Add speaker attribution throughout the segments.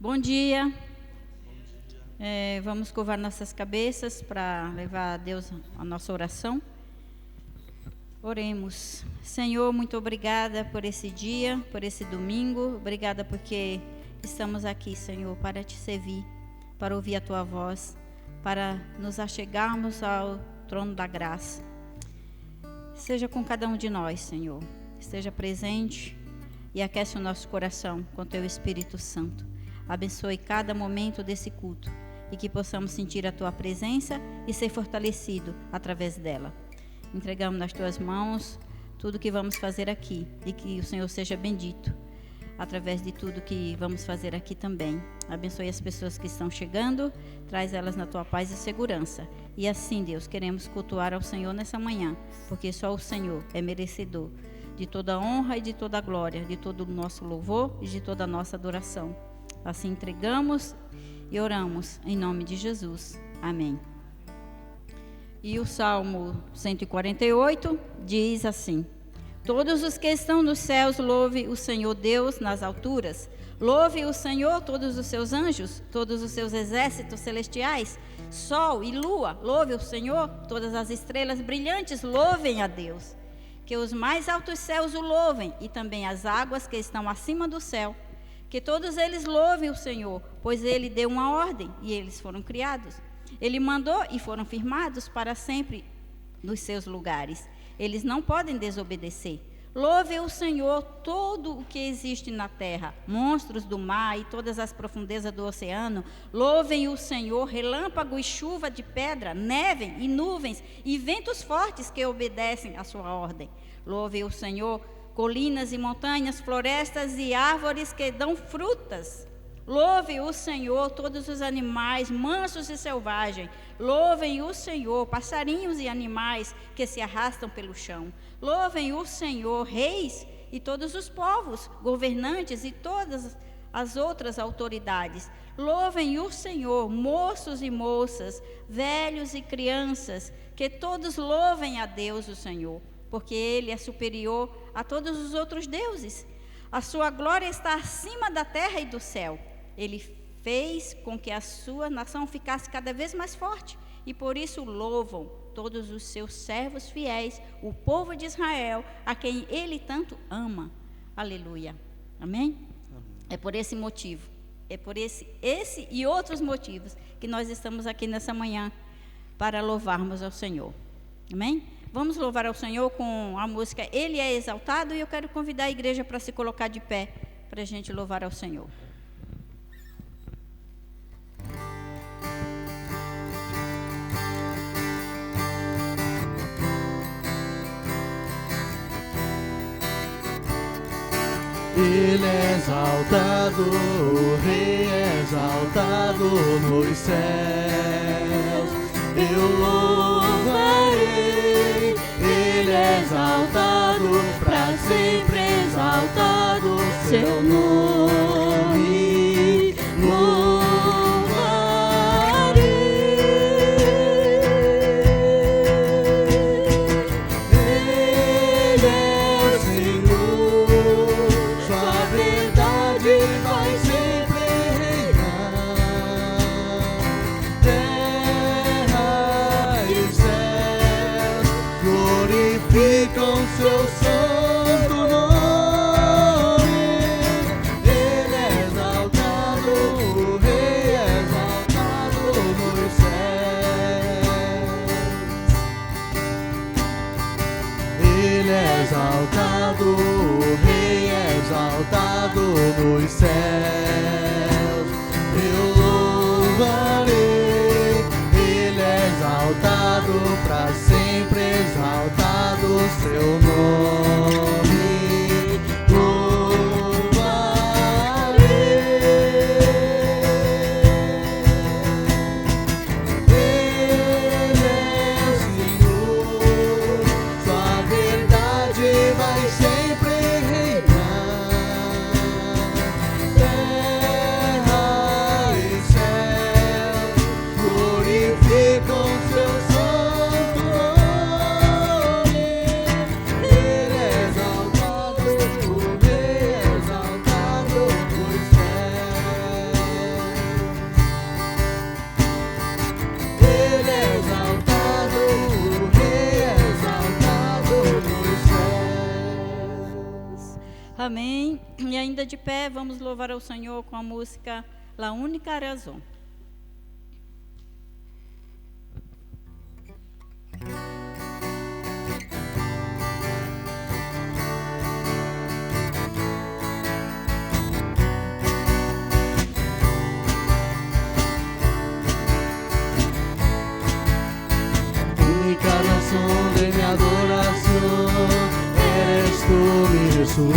Speaker 1: Bom dia. Vamos curvar nossas cabeças para levar a Deus a nossa oração. Oremos. Senhor, muito obrigada por esse dia, por esse domingo. Obrigada porque estamos aqui, Senhor, para te servir, para ouvir a tua voz, para nos achegarmos ao trono da graça. Seja com cada um de nós, Senhor. Esteja presente e aquece o nosso coração com teu Espírito Santo. Abençoe cada momento desse culto e que possamos sentir a tua presença e ser fortalecido através dela. Entregamos nas tuas mãos tudo que vamos fazer aqui e que o Senhor seja bendito através de tudo que vamos fazer aqui também. Abençoe as pessoas que estão chegando, traz elas na tua paz e segurança. E assim, Deus, queremos cultuar ao Senhor nessa manhã, porque só o Senhor é merecedor de toda a honra e de toda a glória, de todo o nosso louvor e de toda a nossa adoração. Assim entregamos e oramos em nome de Jesus. Amém. E o Salmo 148 diz assim: todos os que estão nos céus, louve o Senhor Deus nas alturas. Louve o Senhor todos os seus anjos, todos os seus exércitos celestiais. Sol e lua, louve o Senhor. Todas as estrelas brilhantes, louvem a Deus. Que os mais altos céus o louvem, e também as águas que estão acima do céu. Que todos eles louvem o Senhor, pois Ele deu uma ordem, e eles foram criados. Ele mandou e foram firmados para sempre nos seus lugares. Eles não podem desobedecer. Louve o Senhor todo o que existe na terra, monstros do mar e todas as profundezas do oceano. Louvem o Senhor, relâmpago e chuva de pedra, neve e nuvens e ventos fortes que obedecem à sua ordem. Louve o Senhor, colinas e montanhas, florestas e árvores que dão frutas. Louve o Senhor, todos os animais, mansos e selvagens. Louvem o Senhor, passarinhos e animais que se arrastam pelo chão. Louvem o Senhor, reis e todos os povos, governantes e todas as outras autoridades. Louvem o Senhor, moços e moças, velhos e crianças, que todos louvem a Deus o Senhor, porque Ele é superior a todos os outros deuses. A sua glória está acima da terra e do céu. Ele fez com que a sua nação ficasse cada vez mais forte, e por isso louvam todos os seus servos fiéis, o povo de Israel, a quem Ele tanto ama. Aleluia. Amém? Amém. É por esse motivo, é por esse e outros motivos que nós estamos aqui nessa manhã para louvarmos ao Senhor. Amém? Vamos louvar ao Senhor com a música Ele é Exaltado, e eu quero convidar a igreja para se colocar de pé para a gente louvar ao Senhor.
Speaker 2: Ele é exaltado, o Rei é exaltado nos céus. Eu louvarei. Ele é exaltado, para sempre exaltado seu nome. Louvarei. Ele é o Senhor, sua verdade vai sempre reinar. Terra e céus glorificam seu santo nome. Ele é exaltado, o Rei é exaltado nos céus. Ele é exaltado, o Rei é exaltado nos céus. Eu louvarei. Ele é exaltado, para sempre exaltado seu nome. Louvarei. Ele é o Senhor, sua verdade vai sempre reinar. Terra e céu glorificam seu santo nome. Ele é
Speaker 1: E ainda de pé, vamos louvar ao Senhor com a música La Única Razão.
Speaker 2: Única razón de mi adoración eres tú, mi Jesús.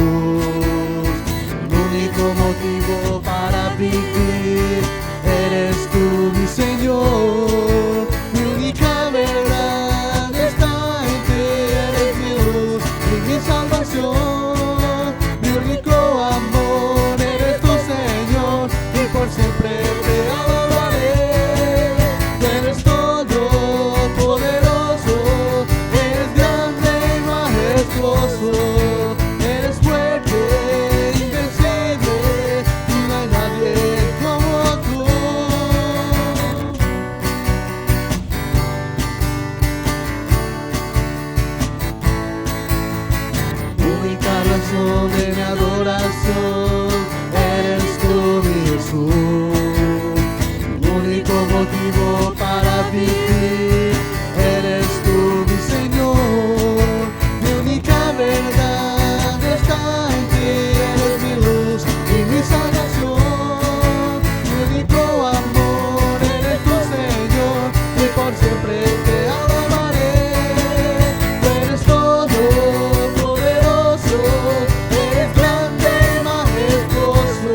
Speaker 2: El único motivo para vivir eres tú, mi Señor. Mi única verdad está en ti, eres mi luz y mi salvación. Mi único amor eres tu Señor y por siempre te alabaré. Eres todo poderoso, eres grande y majestuoso, eres fuerte, invencible y no hay nadie como tú. Única razón de mi adoración eres tú, mi Jesús. El único motivo para vivir eres tú, mi Señor. Mi única verdad está en ti, eres mi luz y mi salvación. Mi único amor eres tu Señor y por siempre te alabaré. Eres todo poderoso, eres grande y majestuoso,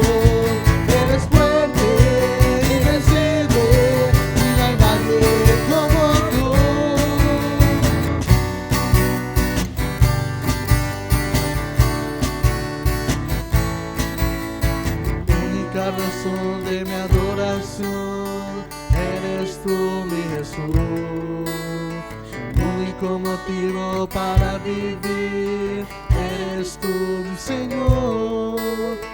Speaker 2: eres fuerte, invencible y no hay nadie como tú. Única razón de mi adoración eres tú, mi Jesús. El único motivo para vivir eres tú, mi Señor.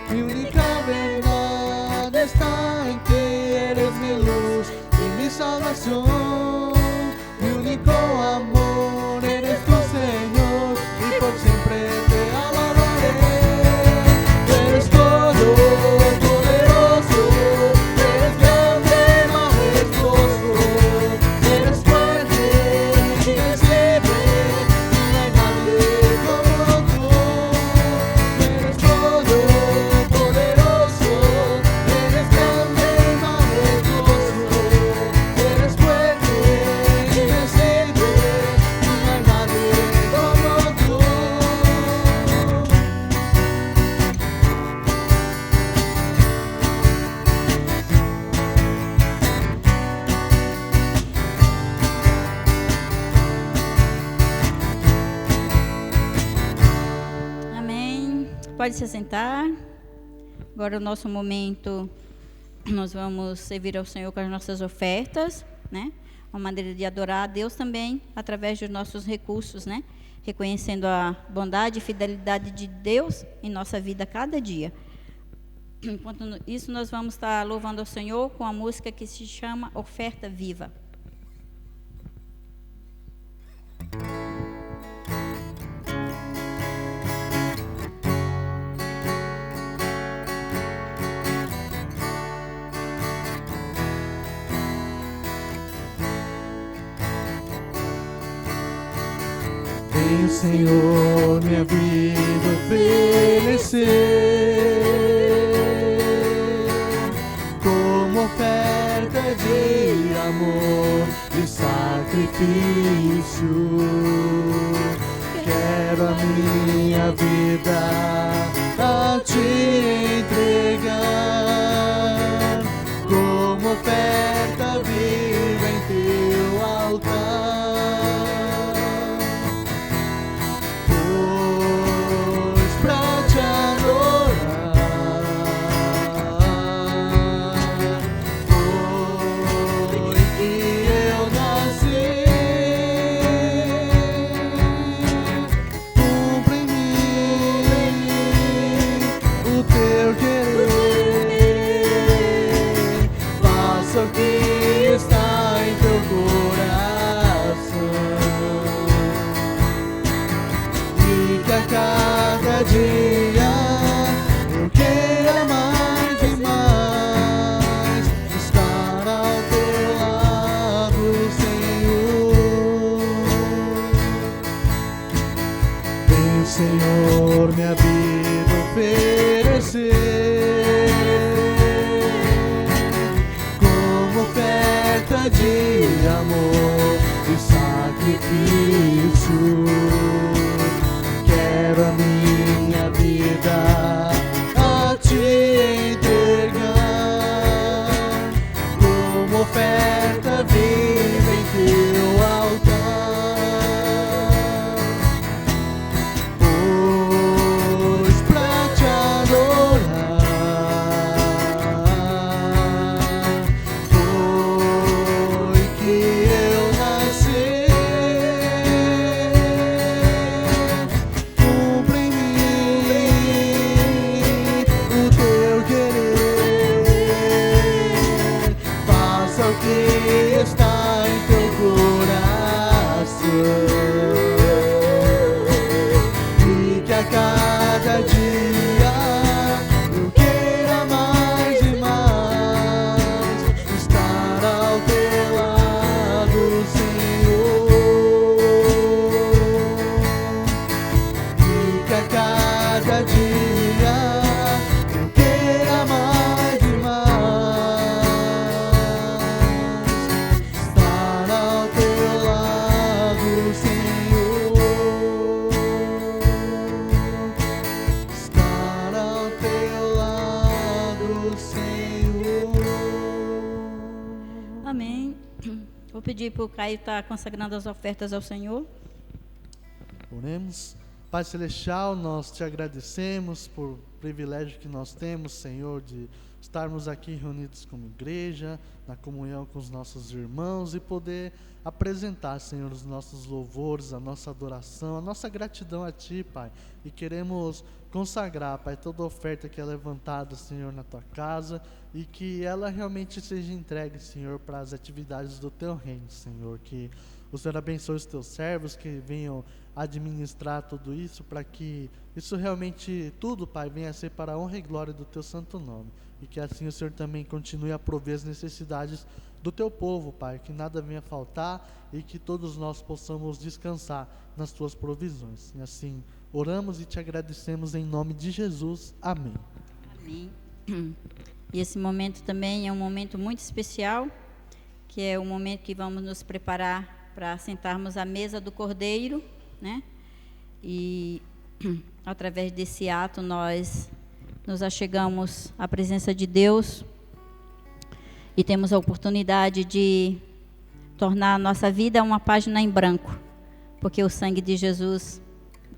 Speaker 2: Mi única verdad está en ti, eres mi luz y mi salvación. Mi único amor eres tu Señor y por siempre te alabaré. Eres todo poderoso, eres grande, majestuoso, eres fuerte, invencible y no hay nadie como tú. Eres todo poderoso, eres grande y majestuoso, eres fuerte, invencible y no hay nadie como tú.
Speaker 1: Amém. Pode se sentar. Agora o nosso momento, nós vamos servir ao Senhor com as nossas ofertas, né? Uma maneira de adorar a Deus também, através dos nossos recursos, né? Reconhecendo a bondade e fidelidade de Deus em nossa vida a cada dia. Enquanto isso, nós vamos estar louvando ao Senhor com a música que se chama Oferta Viva.
Speaker 2: Vem, Senhor, minha vida oferecer como oferta de amor e sacrifício. Quero a minha vida a te entregar como oferta viva em teu altar. Dia você, como oferta de amor e sacrifício. Quero a minha vida a te entregar, como oferta viva em teu altar. Pois pra te adorar foi que eu nasci. Cumpre em mim o teu querer, faça o que está em teu coração, e que a cada dia eu queira mais e mais estar ao teu lado, Senhor, e que a cada dia eu queira mais e mais estar ao teu lado, Senhor, estar ao teu lado, Senhor.
Speaker 1: Amém. Vou pedir para o Caio estar consagrando as ofertas ao Senhor.
Speaker 2: Oremos. Pai Celestial, nós te agradecemos por o privilégio que nós temos, Senhor, de estarmos aqui reunidos como igreja, na comunhão com os nossos irmãos e poder apresentar, Senhor, os nossos louvores, a nossa adoração, a nossa gratidão a Ti, Pai. E queremos consagrar, Pai, toda oferta que é levantada, Senhor, na Tua casa e que ela realmente seja entregue, Senhor, para as atividades do Teu reino, Senhor. Que o Senhor abençoe os Teus servos que venham administrar tudo isso, para que isso realmente, tudo, Pai, venha a ser para a honra e glória do Teu santo nome. E que assim o Senhor também continue a prover as necessidades do Teu povo, Pai, que nada venha faltar e que todos nós possamos descansar nas Tuas provisões. E assim, oramos e te agradecemos em nome de Jesus. Amém.
Speaker 1: Amém. E esse momento também é um momento muito especial, que é o momento que vamos nos preparar para sentarmos à mesa do Cordeiro, né? E através desse ato nós nos achegamos à presença de Deus e temos a oportunidade de tornar a nossa vida uma página em branco, porque o sangue de Jesus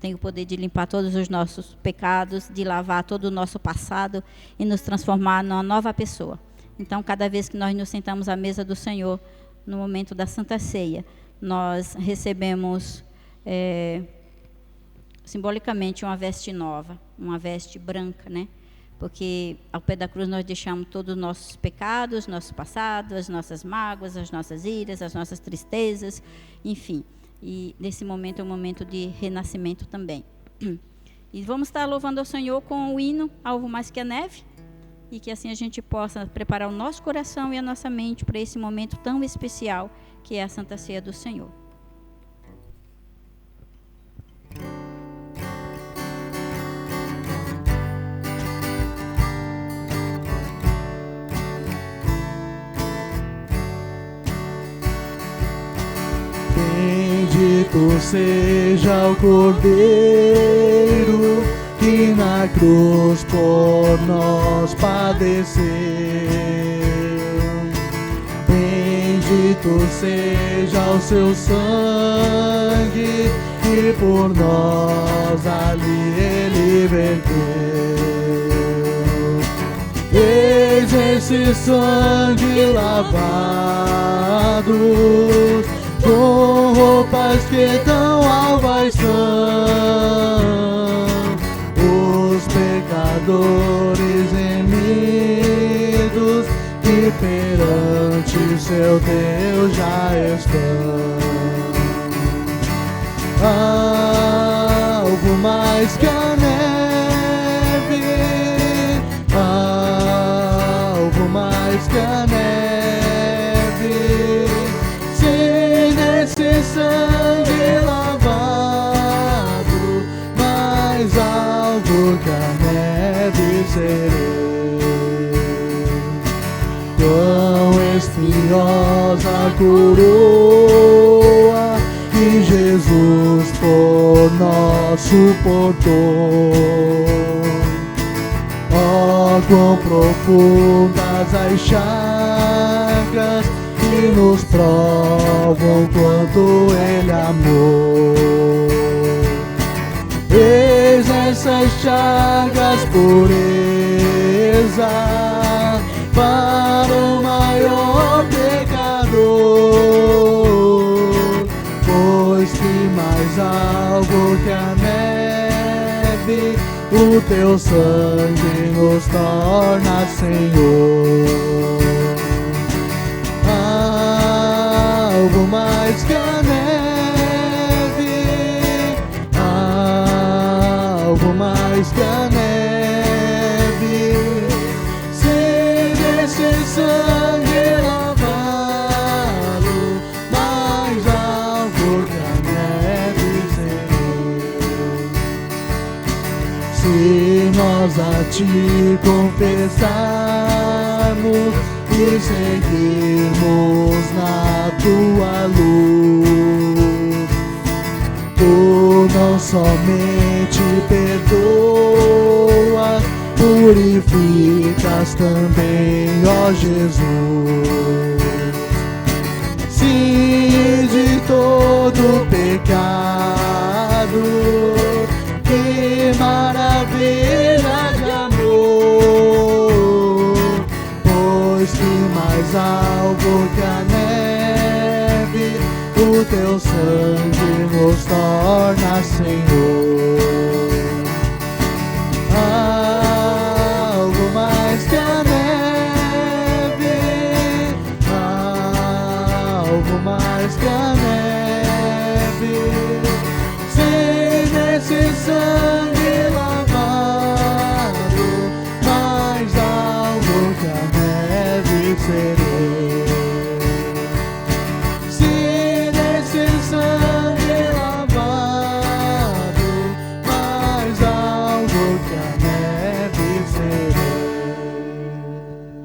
Speaker 1: tem o poder de limpar todos os nossos pecados, de lavar todo o nosso passado e nos transformar numa nova pessoa. Então, cada vez que nós nos sentamos à mesa do Senhor, no momento da Santa Ceia, nós recebemos simbolicamente uma veste nova, uma veste branca, né? Porque ao pé da cruz nós deixamos todos os nossos pecados, nosso passado, as nossas mágoas, as nossas iras, as nossas tristezas, enfim. E nesse momento é um momento de renascimento também. E vamos estar louvando ao Senhor com o hino Alvo Mais Que a Neve, e que assim a gente possa preparar o nosso coração e a nossa mente para esse momento tão especial que é a Santa Ceia do Senhor.
Speaker 2: Bendito seja o Cordeiro que na cruz por nós padeceu. Bendito seja o seu sangue que por nós ali ele verteu. Eis esse sangue lavado com roupas que tão alvas são, os pecadores remidos que perante seu Deus já estão. Algo mais que a neve, algo mais que a neve, sem nesse sangue lavado, mais algo que a neve vencerei. Quão espinhosa a coroa que Jesus por nós suportou. Oh, quão profundas as chagas que nos provam quanto Ele amou. Eis essas chagas, pureza para o maior pecador, pois que mais alvo que a neve o teu sangue nos torna, Senhor. Algo mais que a neve, algo mais que a neve, se desse sangue lavado, mais alvo que a neve, Senhor. Se nós a Ti confessarmos e seguirmos na Tua luz, Tu não somente perdoas, purificas também, ó Jesus. Sim, de todo pecado, que maravilha de amor, pois que mais alvo que a neve o teu sangue nos torna, Senhor. Algo mais que a neve, algo mais que a neve, sem desse sangue lavado, mais alvo que a neve serei. Se desse sangue lavado, mais alvo que a neve serei.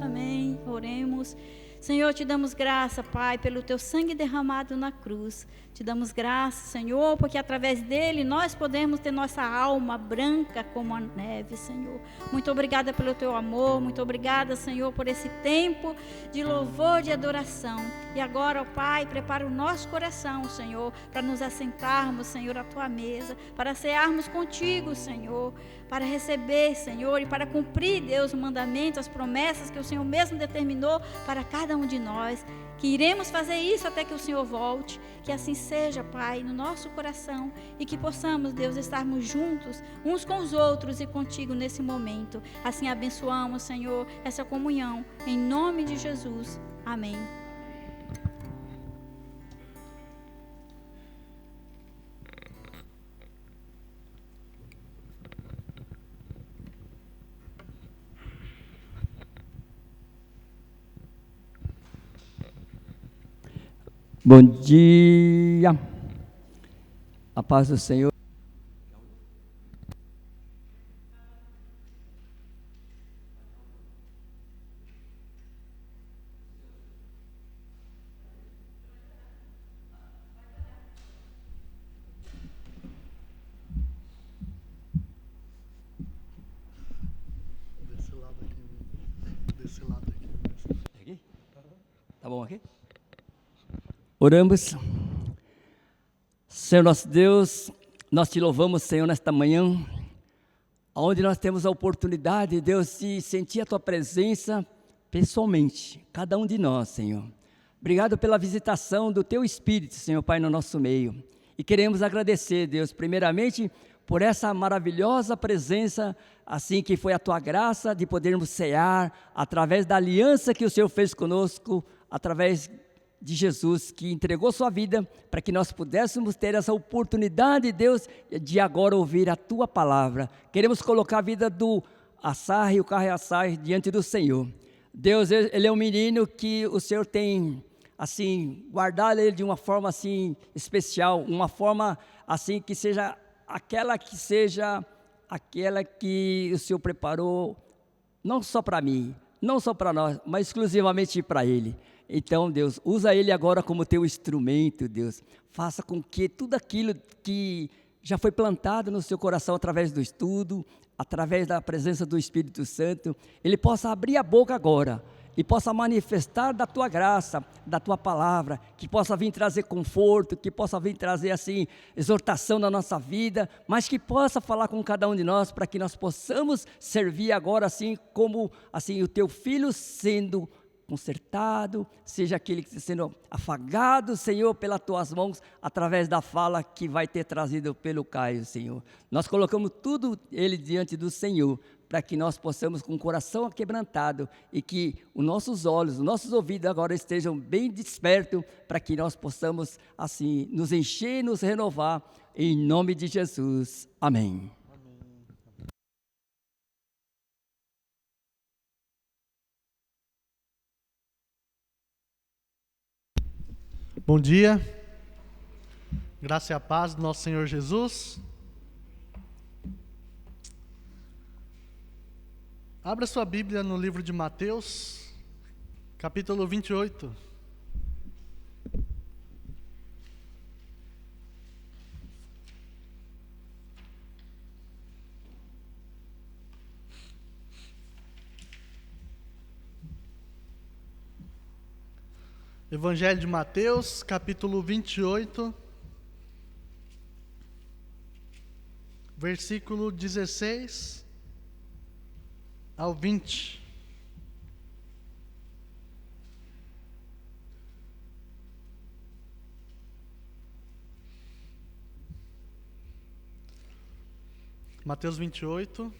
Speaker 1: Amém. Oremos. Senhor, te damos graça, Pai, pelo teu sangue derramado na cruz. Te damos graça, Senhor, porque através dele nós podemos ter nossa alma branca como a neve, Senhor. Muito obrigada pelo teu amor, muito obrigada, Senhor, por esse tempo de louvor, de adoração. E agora, ó Pai, prepara o nosso coração, Senhor, para nos assentarmos, Senhor, à tua mesa, para cearmos contigo, Senhor, para receber, Senhor, e para cumprir, Deus, o mandamento, as promessas que o Senhor mesmo determinou para cada um de nós, que iremos fazer isso até que o Senhor volte. Que assim seja, Pai, no nosso coração, e que possamos, Deus, estarmos juntos uns com os outros e contigo nesse momento. Assim abençoamos, Senhor, essa comunhão, em nome de Jesus. Amém.
Speaker 3: Bom dia, a paz do Senhor.
Speaker 2: Desse lado aqui. Desse lado aqui.
Speaker 3: Aqui? Tá bom aqui? Oramos. Senhor nosso Deus, nós te louvamos, Senhor, nesta manhã, onde nós temos a oportunidade, Deus, de sentir a tua presença pessoalmente, cada um de nós, Senhor. Obrigado pela visitação do teu Espírito, Senhor Pai, no nosso meio. E queremos agradecer, Deus, primeiramente, por essa maravilhosa presença, assim que foi a tua graça de podermos cear, através da aliança que o Senhor fez conosco, através de Jesus, que entregou sua vida para que nós pudéssemos ter essa oportunidade, Deus, de agora ouvir a tua palavra. Queremos colocar a vida do Assar e o carro Assar diante do Senhor. Deus, ele é um menino que o Senhor tem, assim, guardado ele de uma forma, assim, especial, uma forma, assim, que seja aquela que o Senhor preparou não só para mim, não só para nós, mas exclusivamente para Ele. Então, Deus, usa Ele agora como teu instrumento, Deus. Faça com que tudo aquilo que já foi plantado no seu coração através do estudo, através da presença do Espírito Santo, Ele possa abrir a boca agora e possa manifestar da tua graça, da tua palavra, que possa vir trazer conforto, que possa vir trazer assim exortação na nossa vida, mas que possa falar com cada um de nós para que nós possamos servir agora assim como assim o teu filho sendo consertado, seja aquele que está sendo afagado, Senhor, pelas tuas mãos, através da fala que vai ter trazido pelo Caio, Senhor. Nós colocamos tudo ele diante do Senhor, para que nós possamos com o coração aquebrantado e que os nossos olhos, os nossos ouvidos agora estejam bem despertos, para que nós possamos assim nos encher e nos renovar, em nome de Jesus. Amém.
Speaker 2: Bom dia, graça e a paz do nosso Senhor Jesus. Abra sua Bíblia no livro de Mateus, capítulo 28. Evangelho de Mateus, capítulo 28, versículo 16 ao 20. Mateus 28,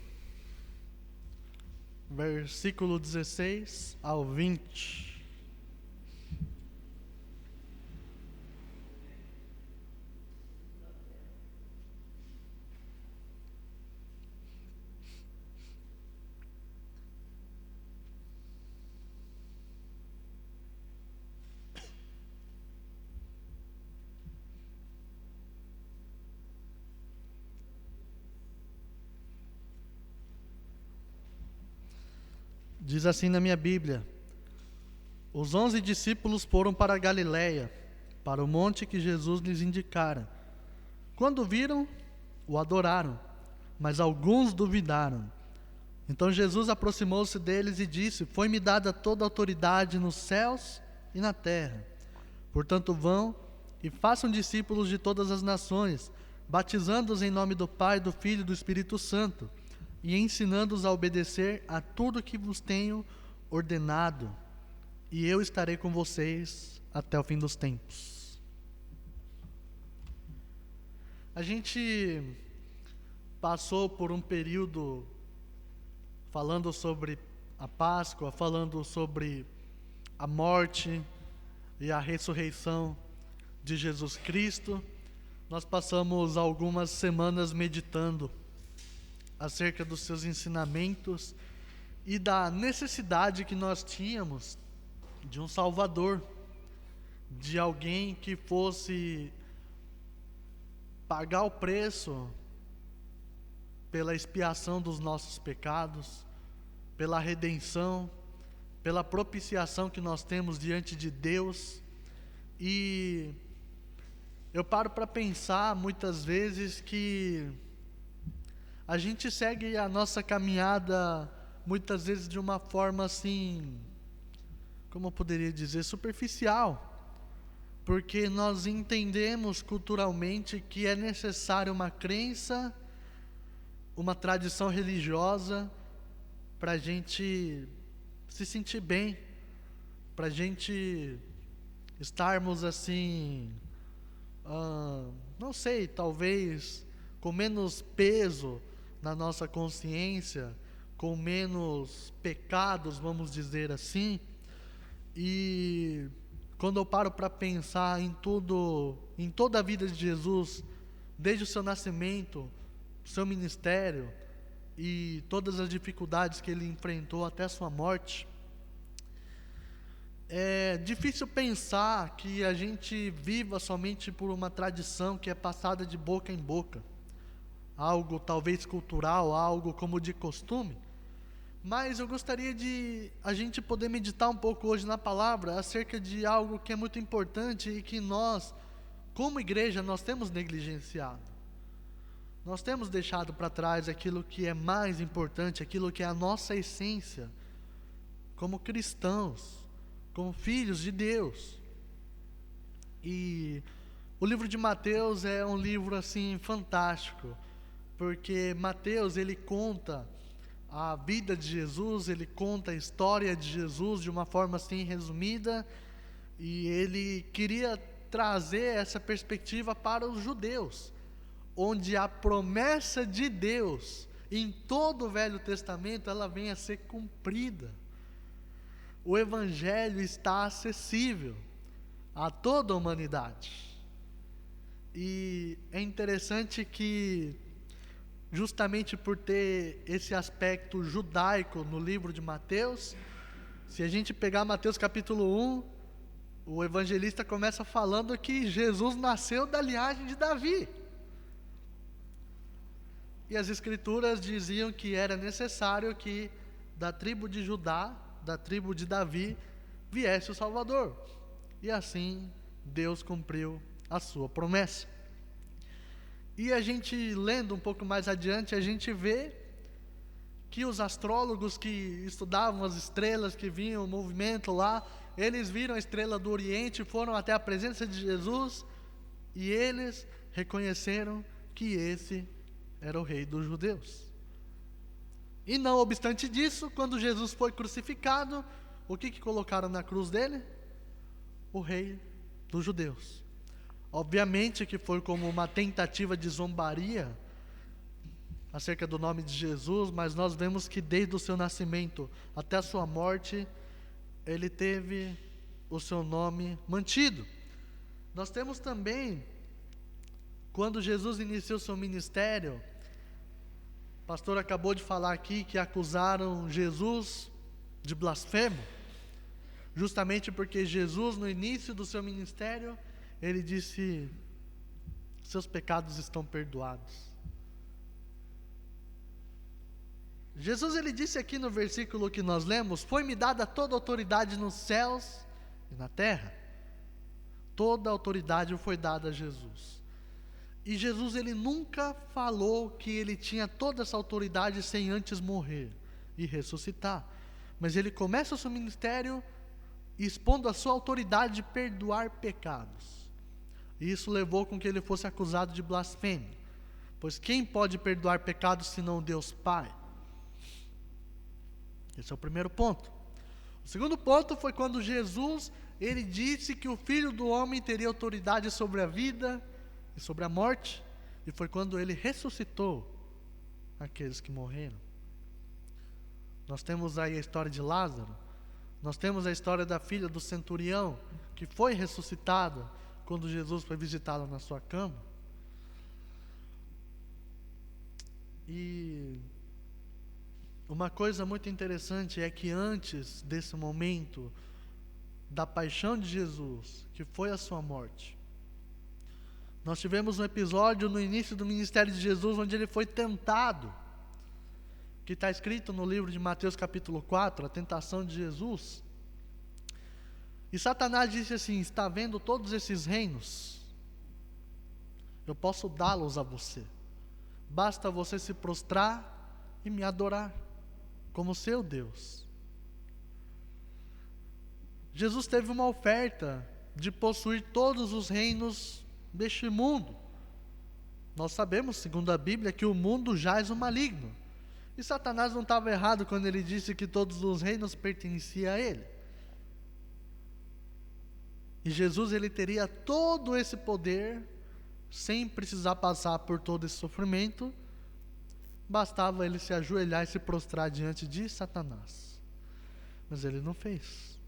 Speaker 2: versículo 16 ao 20. Diz assim na minha Bíblia: os 11 discípulos foram para a Galiléia, para o monte que Jesus lhes indicara. Quando viram, o adoraram, mas alguns duvidaram. Então Jesus aproximou-se deles e disse: foi-me dada toda a autoridade nos céus e na terra. Portanto, vão e façam discípulos de todas as nações, batizando-os em nome do Pai, do Filho e do Espírito Santo, e ensinando-os a obedecer a tudo que vos tenho ordenado, e eu estarei com vocês até o fim dos tempos. A gente passou por um período falando sobre a Páscoa, falando sobre a morte e a ressurreição de Jesus Cristo. Nós passamos algumas semanas meditando acerca dos seus ensinamentos e da necessidade que nós tínhamos de um Salvador, de alguém que fosse pagar o preço pela expiação dos nossos pecados, pela redenção, pela propiciação que nós temos diante de Deus. E eu paro para pensar muitas vezes que a gente segue a nossa caminhada muitas vezes de uma forma assim, como eu poderia dizer, superficial, porque nós entendemos culturalmente que é necessário uma crença, uma tradição religiosa para a gente se sentir bem, para a gente estarmos assim, não sei, talvez com menos peso na nossa consciência, com menos pecados, vamos dizer assim. E quando eu paro para pensar em tudo, em toda a vida de Jesus, desde o seu nascimento, o seu ministério e todas as dificuldades que ele enfrentou até a sua morte, é difícil pensar que a gente viva somente por uma tradição que é passada de boca em boca, algo talvez cultural, algo como de costume. Mas eu gostaria de a gente poder meditar um pouco hoje na palavra acerca de algo que é muito importante e que nós, como igreja, nós temos negligenciado. Nós temos deixado para trás aquilo que é mais importante, aquilo que é a nossa essência, como cristãos, como filhos de Deus. E o livro de Mateus é um livro assim fantástico, porque Mateus ele conta a vida de Jesus, ele conta a história de Jesus de uma forma assim resumida, e ele queria trazer essa perspectiva para os judeus, onde a promessa de Deus em todo o Velho Testamento ela vem a ser cumprida. O Evangelho está acessível a toda a humanidade. E é interessante que, justamente por ter esse aspecto judaico no livro de Mateus, se a gente pegar Mateus capítulo 1, o evangelista começa falando que Jesus nasceu da linhagem de Davi. E as escrituras diziam que era necessário que da tribo de Judá, da tribo de Davi, viesse o Salvador. E assim Deus cumpriu a sua promessa. E a gente lendo um pouco mais adiante, a gente vê que os astrólogos que estudavam as estrelas que vinham, o movimento lá, eles viram a estrela do Oriente, foram até a presença de Jesus e eles reconheceram que esse era o rei dos judeus. E não obstante disso, quando Jesus foi crucificado, o que colocaram na cruz dele? O rei dos judeus. Obviamente que foi como uma tentativa de zombaria acerca do nome de Jesus, mas nós vemos que desde o seu nascimento até a sua morte, ele teve o seu nome mantido. Nós temos também, quando Jesus iniciou seu ministério, o pastor acabou de falar aqui que acusaram Jesus de blasfemo, justamente porque Jesus, no início do seu ministério, ele disse: seus pecados estão perdoados. Jesus ele disse aqui no versículo que nós lemos: foi-me dada toda a autoridade nos céus e na terra. Toda a autoridade foi dada a Jesus. E Jesus ele nunca falou que ele tinha toda essa autoridade sem antes morrer e ressuscitar. Mas ele começa o seu ministério expondo a sua autoridade de perdoar pecados. E isso levou com que ele fosse acusado de blasfêmia. Pois quem pode perdoar pecados senão Deus Pai? Esse é o primeiro ponto. O segundo ponto foi quando Jesus, ele disse que o Filho do Homem teria autoridade sobre a vida e sobre a morte. E foi quando ele ressuscitou aqueles que morreram. Nós temos aí a história de Lázaro. Nós temos a história da filha do centurião, que foi ressuscitada quando Jesus foi visitá-la na sua cama. E uma coisa muito interessante é que antes desse momento da paixão de Jesus, que foi a sua morte, nós tivemos um episódio no início do ministério de Jesus, onde ele foi tentado, que está escrito no livro de Mateus capítulo 4, a tentação de Jesus. E Satanás disse assim: está vendo todos esses reinos? Eu posso dá-los a você. Basta você se prostrar e me adorar como seu Deus. Jesus teve uma oferta de possuir todos os reinos deste mundo. Nós sabemos, segundo a Bíblia, que o mundo jaz o maligno. E Satanás não estava errado quando ele disse que todos os reinos pertenciam a ele. E Jesus ele teria todo esse poder sem precisar passar por todo esse sofrimento. Bastava ele se ajoelhar e se prostrar diante de Satanás. Mas ele não fez.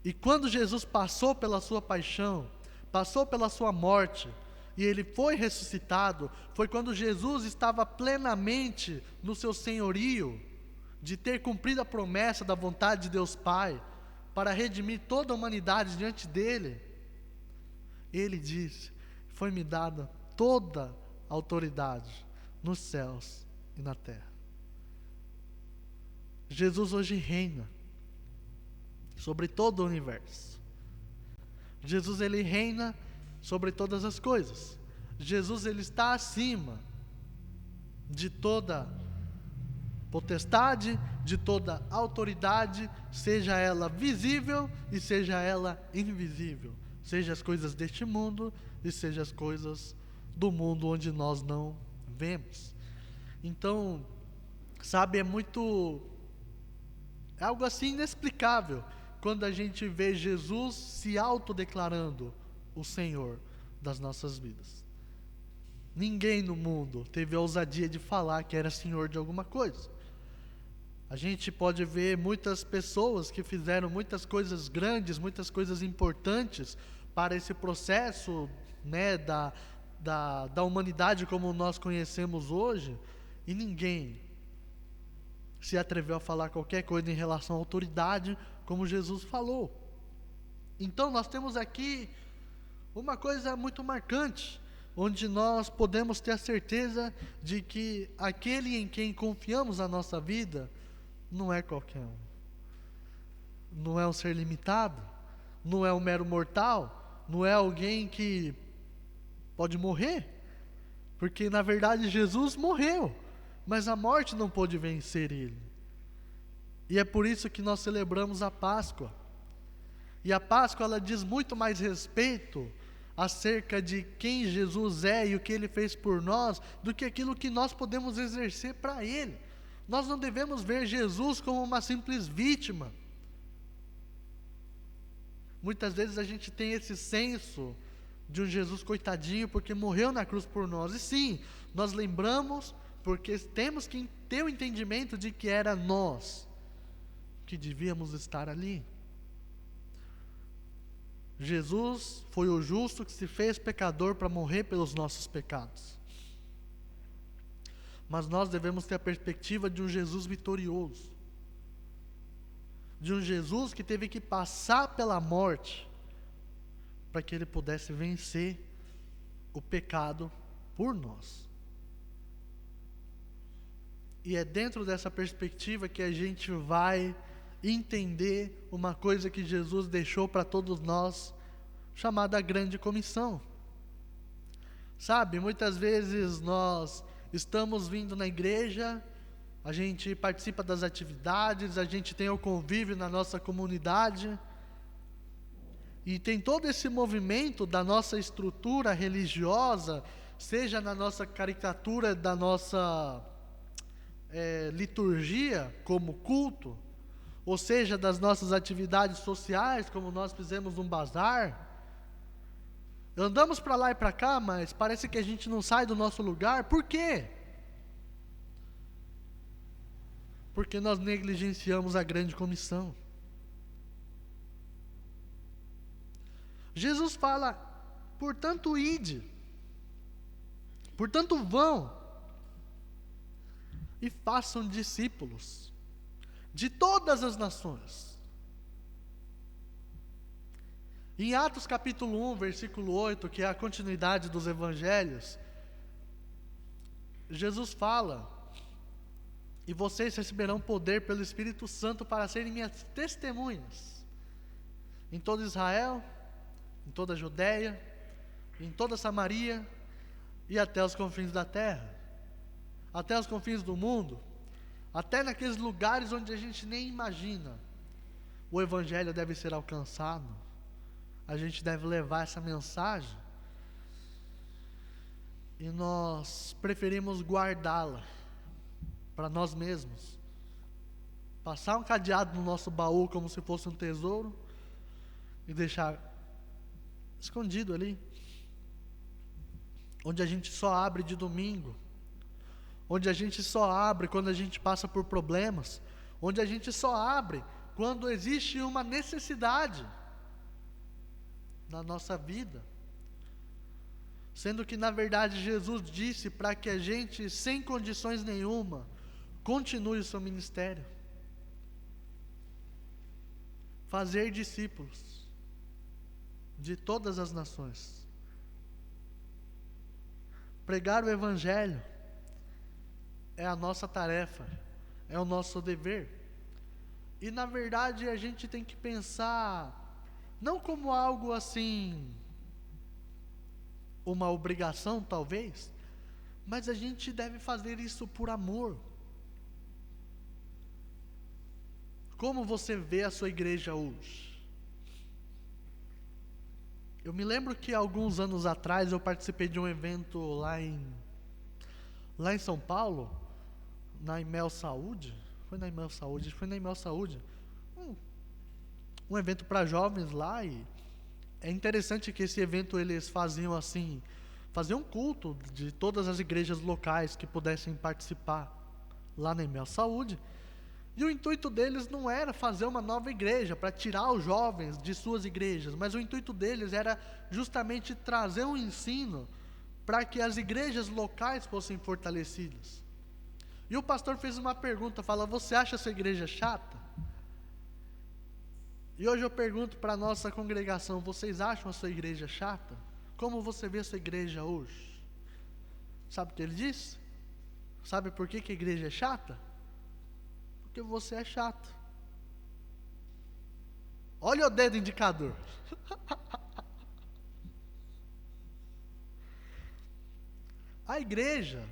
Speaker 2: E quando Jesus passou pela sua paixão, passou pela sua morte, e ele foi ressuscitado, foi quando Jesus estava plenamente no seu senhorio, de ter cumprido a promessa da vontade de Deus Pai, para redimir toda a humanidade diante dele. Ele disse: foi-me dada toda a autoridade nos céus e na terra. Jesus hoje reina sobre todo o universo. Jesus, ele reina sobre todas as coisas. Jesus, ele está acima de toda potestade, de toda autoridade, seja ela visível e seja ela invisível, seja as coisas deste mundo e seja as coisas do mundo onde nós não vemos. Então, sabe, é algo assim inexplicável quando a gente vê Jesus se autodeclarando o Senhor das nossas vidas. Ninguém no mundo teve a ousadia de falar que era Senhor de alguma coisa. A gente pode ver muitas pessoas que fizeram muitas coisas grandes, muitas coisas importantes para esse processo, né, da humanidade como nós conhecemos hoje, e ninguém se atreveu a falar qualquer coisa em relação à autoridade como Jesus falou. Então nós temos aqui uma coisa muito marcante, onde nós podemos ter a certeza de que aquele em quem confiamos a nossa vida não é qualquer um. Não é um ser limitado, não é um mero mortal, não é alguém que pode morrer, porque na verdade Jesus morreu, mas a morte não pôde vencer ele. E é por isso que nós celebramos a Páscoa. E a Páscoa, ela diz muito mais respeito acerca de quem Jesus é e o que ele fez por nós, do que aquilo que nós podemos exercer para ele. Nós não devemos ver Jesus como uma simples vítima. Muitas vezes a gente tem esse senso de um Jesus coitadinho porque morreu na cruz por nós. E sim, nós lembramos porque temos que ter o entendimento de que era nós que devíamos estar ali. Jesus foi o justo que se fez pecador para morrer pelos nossos pecados. Mas nós devemos ter a perspectiva de um Jesus vitorioso, de um Jesus que teve que passar pela morte para que ele pudesse vencer o pecado por nós. E é dentro dessa perspectiva que a gente vai entender uma coisa que Jesus deixou para todos nós, chamada Grande Comissão. Sabe, muitas vezes nós estamos vindo na igreja, a gente participa das atividades, a gente tem o convívio na nossa comunidade, e tem todo esse movimento da nossa estrutura religiosa, seja na nossa caricatura da nossa liturgia, como culto, ou seja, das nossas atividades sociais, como nós fizemos um bazar. Andamos para lá e para cá, mas parece que a gente não sai do nosso lugar. Por quê? Porque nós negligenciamos a grande comissão. Jesus fala: portanto ide, portanto vão, e façam discípulos de todas as nações. Em Atos capítulo 1, versículo 8, que é a continuidade dos evangelhos, Jesus fala: e vocês receberão poder pelo Espírito Santo para serem minhas testemunhas em todo Israel, em toda a Judeia, em toda Samaria e até os confins da terra, até os confins do mundo, até naqueles lugares onde a gente nem imagina. O evangelho deve ser alcançado, a gente deve levar essa mensagem, e nós preferimos guardá-la para nós mesmos, passar um cadeado no nosso baú como se fosse um tesouro e deixar escondido ali, onde a gente só abre de domingo, onde a gente só abre quando a gente passa por problemas, onde a gente só abre quando existe uma necessidade na nossa vida, sendo que na verdade Jesus disse para que a gente, sem condições nenhuma, continue o seu ministério, fazer discípulos de todas as nações, pregar o evangelho é a nossa tarefa, é o nosso dever. E na verdade a gente tem que pensar, não como algo assim, uma obrigação talvez, mas a gente deve fazer isso por amor. Como você vê a sua igreja hoje? Eu me lembro que alguns anos atrás eu participei de um evento lá em São Paulo, na Imel Saúde. Foi na Imel Saúde, foi na Imel Saúde. Um evento para jovens lá, e é interessante que esse evento eles faziam assim, faziam um culto de todas as igrejas locais que pudessem participar lá na Imel Saúde. E o intuito deles não era fazer uma nova igreja, para tirar os jovens de suas igrejas, mas o intuito deles era justamente trazer um ensino para que as igrejas locais fossem fortalecidas. E o pastor fez uma pergunta, fala: você acha a sua igreja chata? E hoje eu pergunto para a nossa congregação: vocês acham a sua igreja chata? Como você vê a sua igreja hoje? Sabe o que ele disse? Sabe por que a igreja é chata? Porque você é chato. Olha o dedo indicador. A igreja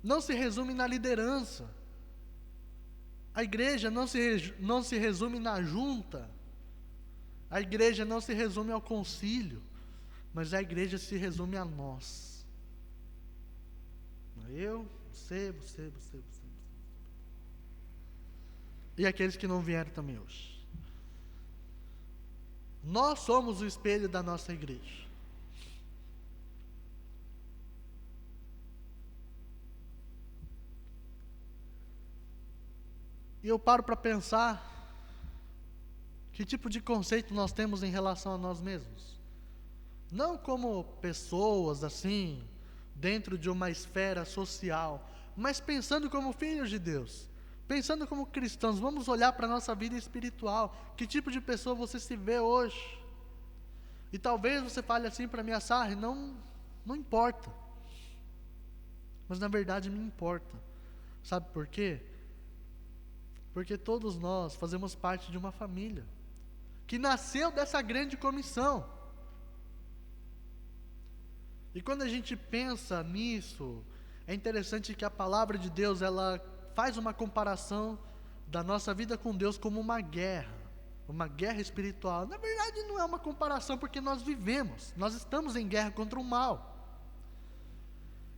Speaker 2: não se resume na liderança. A igreja não se resume na junta. A igreja não se resume ao concílio. Mas a igreja se resume a nós. Eu, você. E aqueles que não vieram também hoje. Nós somos o espelho da nossa igreja. E eu paro para pensar, que tipo de conceito nós temos em relação a nós mesmos? Não como pessoas assim, dentro de uma esfera social, mas pensando como filhos de Deus. Pensando como cristãos, vamos olhar para a nossa vida espiritual. Que tipo de pessoa você se vê hoje? E talvez você fale assim para mim: Sarri, não importa. Mas na verdade me importa. Sabe por quê? Porque todos nós fazemos parte de uma família, que nasceu dessa grande comissão. E quando a gente pensa nisso, é interessante que a palavra de Deus, ela faz uma comparação da nossa vida com Deus como uma guerra espiritual. Na verdade não é uma comparação, porque nós estamos em guerra contra o mal.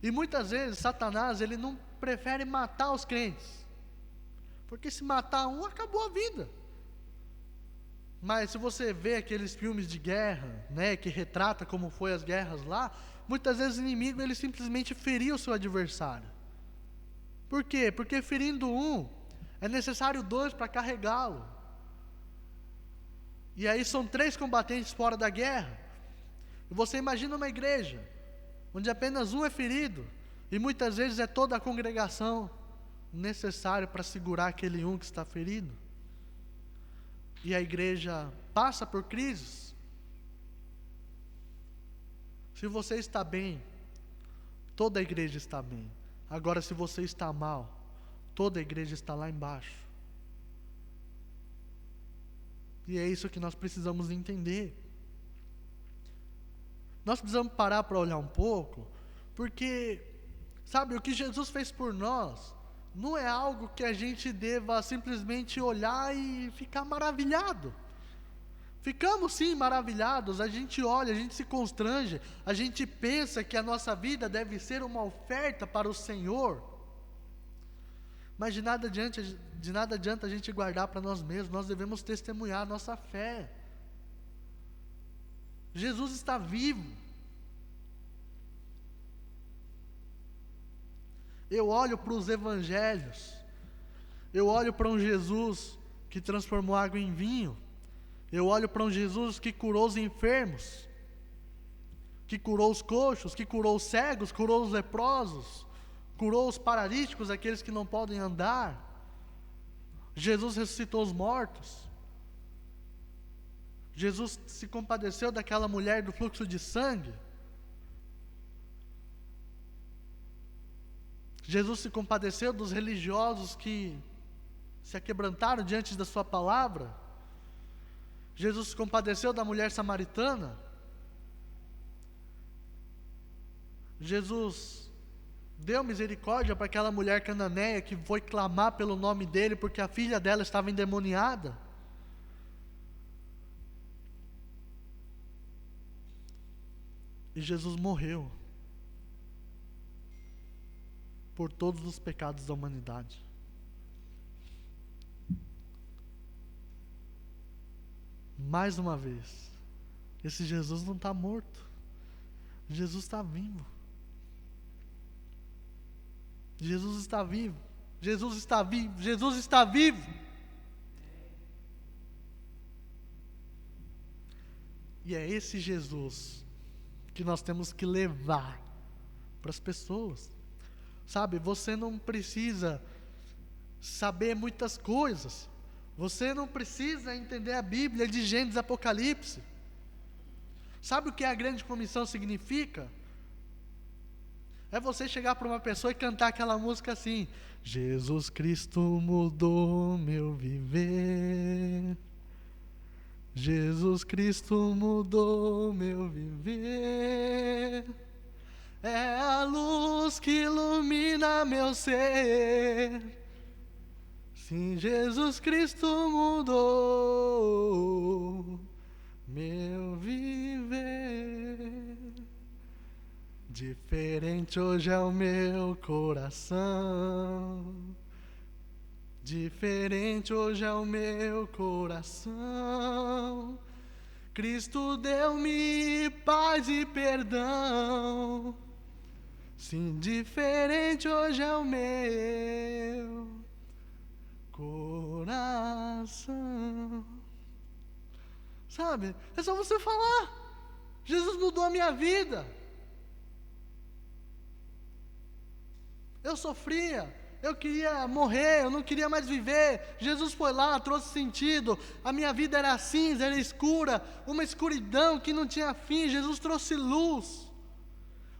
Speaker 2: E muitas vezes Satanás, ele não prefere matar os crentes, porque se matar um, acabou a vida. Mas se você vê aqueles filmes de guerra, né, que retrata como foi as guerras lá, muitas vezes o inimigo, ele simplesmente feria o seu adversário. Por quê? Porque ferindo um, é necessário 2 para carregá-lo. E aí são 3 combatentes fora da guerra. E você imagina uma igreja, onde apenas um é ferido, e muitas vezes é toda a congregação necessária para segurar aquele um que está ferido. E a igreja passa por crises. Se você está bem, toda a igreja está bem. Agora, se você está mal, toda a igreja está lá embaixo. E é isso que nós precisamos entender. Nós precisamos parar para olhar um pouco, porque, sabe, o que Jesus fez por nós não é algo que a gente deva simplesmente olhar e ficar maravilhado. Ficamos sim maravilhados, a gente olha, a gente se constrange, a gente pensa que a nossa vida deve ser uma oferta para o Senhor. Mas de nada adianta a gente guardar para nós mesmos, nós devemos testemunhar a nossa fé. Jesus está vivo. Eu olho para os evangelhos, eu olho para um Jesus que transformou água em vinho, eu olho para um Jesus que curou os enfermos, que curou os coxos, que curou os cegos, curou os leprosos, curou os paralíticos, aqueles que não podem andar. Jesus ressuscitou os mortos. Jesus se compadeceu daquela mulher do fluxo de sangue. Jesus se compadeceu dos religiosos que se aquebrantaram diante da sua palavra. Jesus se compadeceu da mulher samaritana. Jesus deu misericórdia para aquela mulher cananeia que foi clamar pelo nome dele porque a filha dela estava endemoniada. E Jesus morreu por todos os pecados da humanidade. Mais uma vez, esse Jesus não está morto. Jesus está vivo. Jesus está vivo. Jesus está vivo. Jesus está vivo. E é esse Jesus que nós temos que levar para as pessoas. Sabe, você não precisa saber muitas coisas. Você não precisa entender a Bíblia de Gênesis e Apocalipse. Sabe o que a grande comissão significa? É você chegar para uma pessoa e cantar aquela música assim: Jesus Cristo mudou meu viver. Jesus Cristo mudou meu viver. É a luz que ilumina meu ser. Sim, Jesus Cristo mudou meu viver. Diferente hoje é o meu coração. Diferente hoje é o meu coração. Cristo deu-me paz e perdão. Sim, diferente hoje é o meu coração. Sabe? É só você falar: Jesus mudou a minha vida. Eu sofria, eu queria morrer, eu não queria mais viver. Jesus foi lá, trouxe sentido. A minha vida era cinza, era escura, uma escuridão que não tinha fim. Jesus trouxe luz.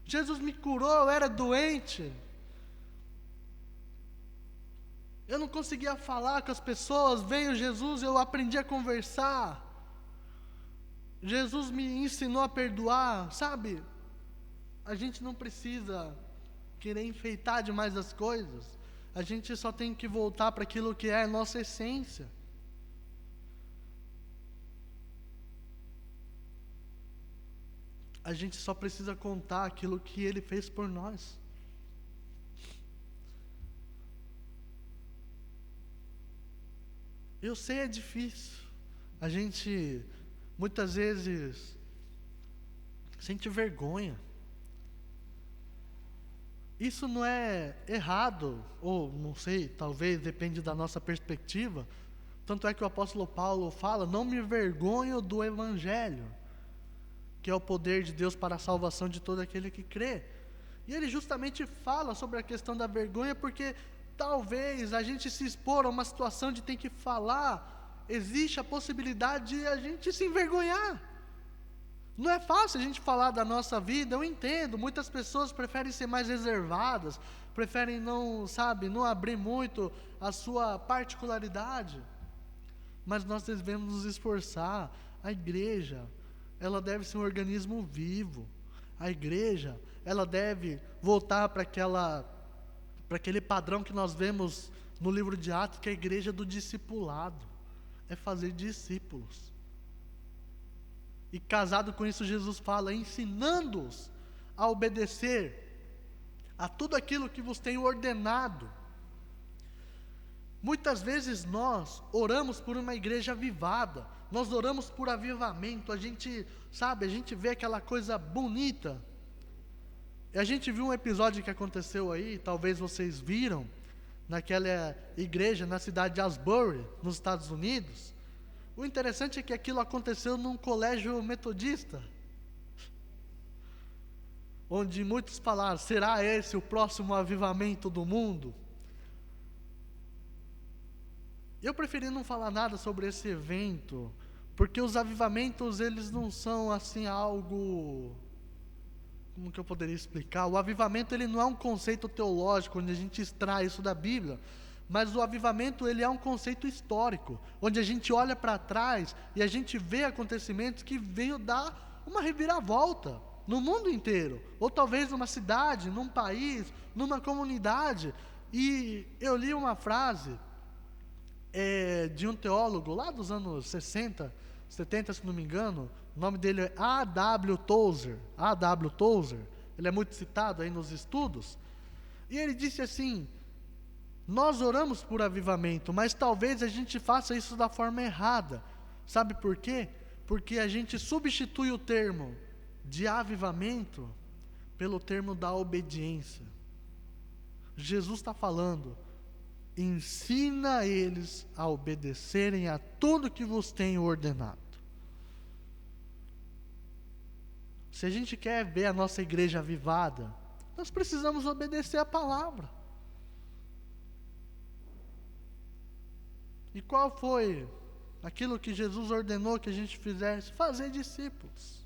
Speaker 2: Jesus me curou, eu era doente. Eu não conseguia falar com as pessoas. Veio Jesus, eu aprendi a conversar. Jesus me ensinou a perdoar. Sabe, a gente não precisa querer enfeitar demais as coisas. A gente só tem que voltar para aquilo que é a nossa essência. A gente só precisa contar aquilo que Ele fez por nós. Eu sei, é difícil. A gente muitas vezes sente vergonha. Isso não é errado, ou não sei, talvez depende da nossa perspectiva. Tanto é que o apóstolo Paulo fala: não me envergonho do Evangelho, que é o poder de Deus para a salvação de todo aquele que crê. E ele justamente fala sobre a questão da vergonha, porque talvez a gente se expor a uma situação de ter que falar, existe a possibilidade de a gente se envergonhar. Não é fácil a gente falar da nossa vida, eu entendo. Muitas pessoas preferem ser mais reservadas, preferem não abrir muito a sua particularidade. Mas nós devemos nos esforçar. A igreja, ela deve ser um organismo vivo. A igreja, ela deve voltar para aquele padrão que nós vemos no livro de Atos, que é a igreja do discipulado. É fazer discípulos. E casado com isso, Jesus fala: ensinando-os a obedecer a tudo aquilo que vos tenho ordenado. Muitas vezes nós oramos por uma igreja avivada, nós oramos por avivamento, a gente vê aquela coisa bonita. E a gente viu um episódio que aconteceu aí, talvez vocês viram, naquela igreja na cidade de Asbury, nos Estados Unidos. O interessante é que aquilo aconteceu num colégio metodista, onde muitos falaram: será esse o próximo avivamento do mundo? Eu preferi não falar nada sobre esse evento, porque os avivamentos, eles não são assim algo... Como que eu poderia explicar? O avivamento, ele não é um conceito teológico, onde a gente extrai isso da Bíblia, mas o avivamento ele é um conceito histórico, onde a gente olha para trás e a gente vê acontecimentos que veio dar uma reviravolta no mundo inteiro, ou talvez numa cidade, num país, numa comunidade. E eu li uma frase de um teólogo lá dos anos 60, 70, se não me engano. O nome dele é A.W. Tozer. A.W. Tozer, ele é muito citado aí nos estudos, e ele disse assim: nós oramos por avivamento, mas talvez a gente faça isso da forma errada. Sabe por quê? Porque a gente substitui o termo de avivamento pelo termo da obediência. Jesus está falando: ensina eles a obedecerem a tudo que vos tenho ordenado. Se a gente quer ver a nossa igreja avivada, nós precisamos obedecer a palavra. E qual foi aquilo que Jesus ordenou que a gente fizesse? Fazer discípulos,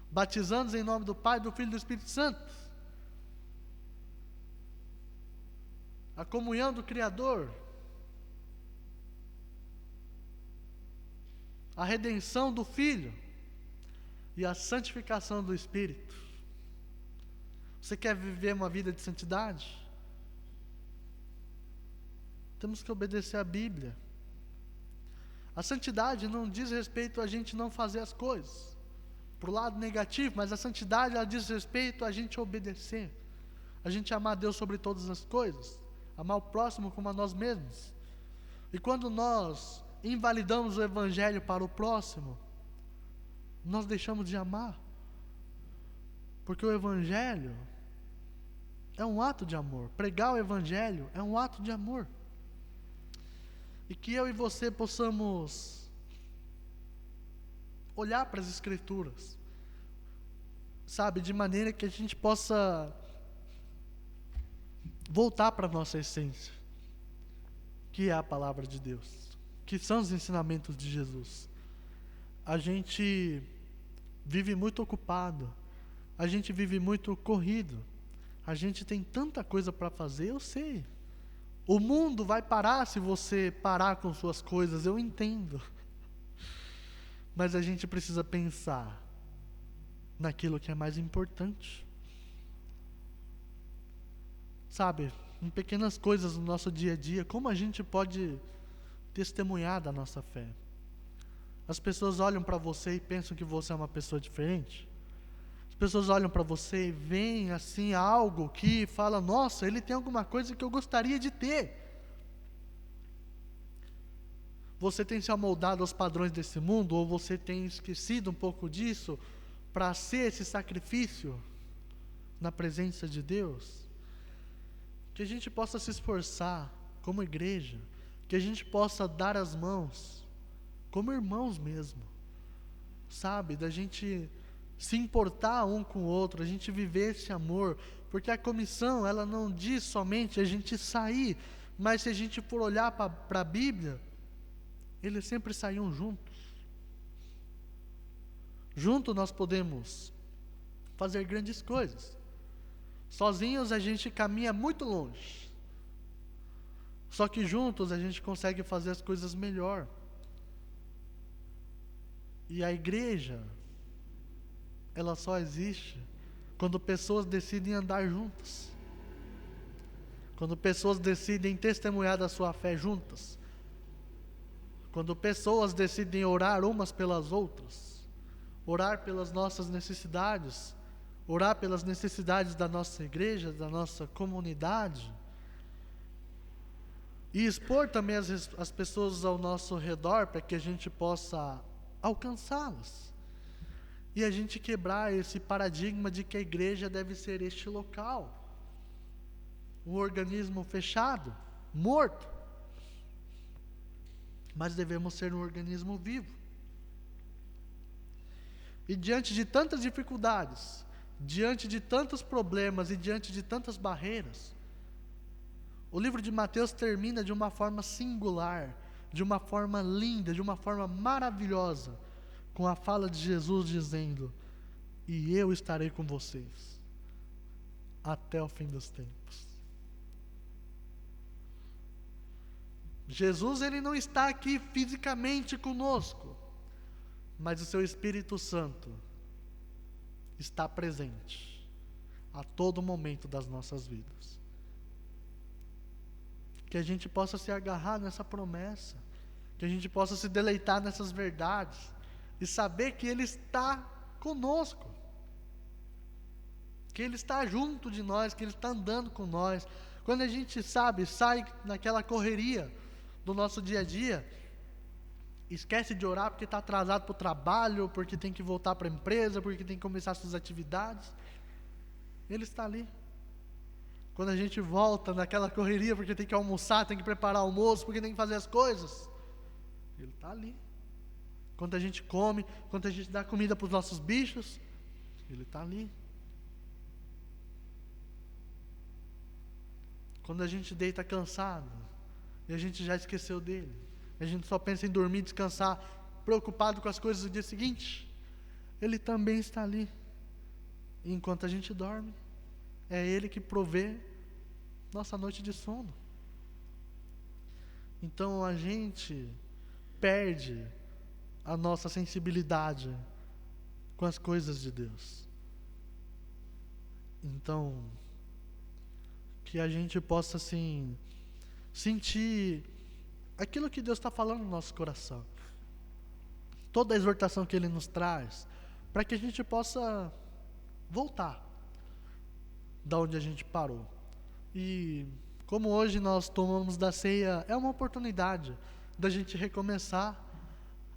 Speaker 2: batizando-os em nome do Pai, do Filho e do Espírito Santo. A comunhão do Criador, a redenção do Filho e a santificação do Espírito. Você quer viver uma vida de santidade? Temos que obedecer a Bíblia. A santidade não diz respeito a gente não fazer as coisas para o lado negativo, mas a santidade ela diz respeito a gente obedecer, a gente amar a Deus sobre todas as coisas, amar o próximo como a nós mesmos. E quando nós invalidamos o Evangelho para o próximo, nós deixamos de amar, porque o Evangelho é um ato de amor. Pregar o Evangelho é um ato de amor. E que eu e você possamos olhar para as Escrituras, sabe, de maneira que a gente possa voltar para a nossa essência, que é a palavra de Deus, que são os ensinamentos de Jesus. A gente vive muito ocupado, a gente vive muito corrido, a gente tem tanta coisa para fazer, eu sei. O mundo vai parar se você parar com suas coisas, eu entendo. Mas a gente precisa pensar naquilo que é mais importante. Sabe, em pequenas coisas no nosso dia a dia, como a gente pode testemunhar da nossa fé? As pessoas olham para você e pensam que você é uma pessoa diferente. As pessoas olham para você e veem assim algo que fala: nossa, ele tem alguma coisa que eu gostaria de ter. Você tem se amoldado aos padrões desse mundo, ou você tem esquecido um pouco disso para ser esse sacrifício na presença de Deus? Que a gente possa se esforçar como igreja, que a gente possa dar as mãos como irmãos mesmo, sabe, da gente se importar um com o outro, a gente viver esse amor, porque a comissão, ela não diz somente a gente sair, mas se a gente for olhar para a Bíblia, eles sempre saíam juntos. Juntos nós podemos fazer grandes coisas. Sozinhos a gente caminha muito longe. Só que juntos a gente consegue fazer as coisas melhor. E a igreja, ela só existe quando pessoas decidem andar juntas, quando pessoas decidem testemunhar da sua fé juntas, quando pessoas decidem orar umas pelas outras, orar pelas nossas necessidades, orar pelas necessidades da nossa igreja, da nossa comunidade, e expor também as pessoas ao nosso redor para que a gente possa alcançá-las. E a gente quebrar esse paradigma de que a igreja deve ser este local, um organismo fechado, morto. Mas devemos ser um organismo vivo. E diante de tantas dificuldades, diante de tantos problemas e diante de tantas barreiras, o livro de Mateus termina de uma forma singular, de uma forma linda, de uma forma maravilhosa, com a fala de Jesus dizendo: e eu estarei com vocês até o fim dos tempos. Jesus, ele não está aqui fisicamente conosco, mas o seu Espírito Santo está presente a todo momento das nossas vidas. Que a gente possa se agarrar nessa promessa, que a gente possa se deleitar nessas verdades e saber que Ele está conosco, que Ele está junto de nós, que Ele está andando com nós. Quando a gente sai naquela correria do nosso dia a dia, esquece de orar porque está atrasado para o trabalho, porque tem que voltar para a empresa, porque tem que começar suas atividades, Ele está ali. Quando a gente volta naquela correria porque tem que almoçar, tem que preparar almoço, porque tem que fazer as coisas, Ele está ali. Quando a gente come, quando a gente dá comida para os nossos bichos, Ele está ali. Quando a gente deita cansado e a gente já esqueceu dele, a gente só pensa em dormir, descansar, preocupado com as coisas do dia seguinte, Ele também está ali. E enquanto a gente dorme, é Ele que provê nossa noite de sono. Então a gente perde a nossa sensibilidade com as coisas de Deus. Então, que a gente possa assim sentir aquilo que Deus está falando no nosso coração, toda a exortação que Ele nos traz, para que a gente possa voltar da onde a gente parou. E como hoje nós tomamos da ceia, é uma oportunidade da gente recomeçar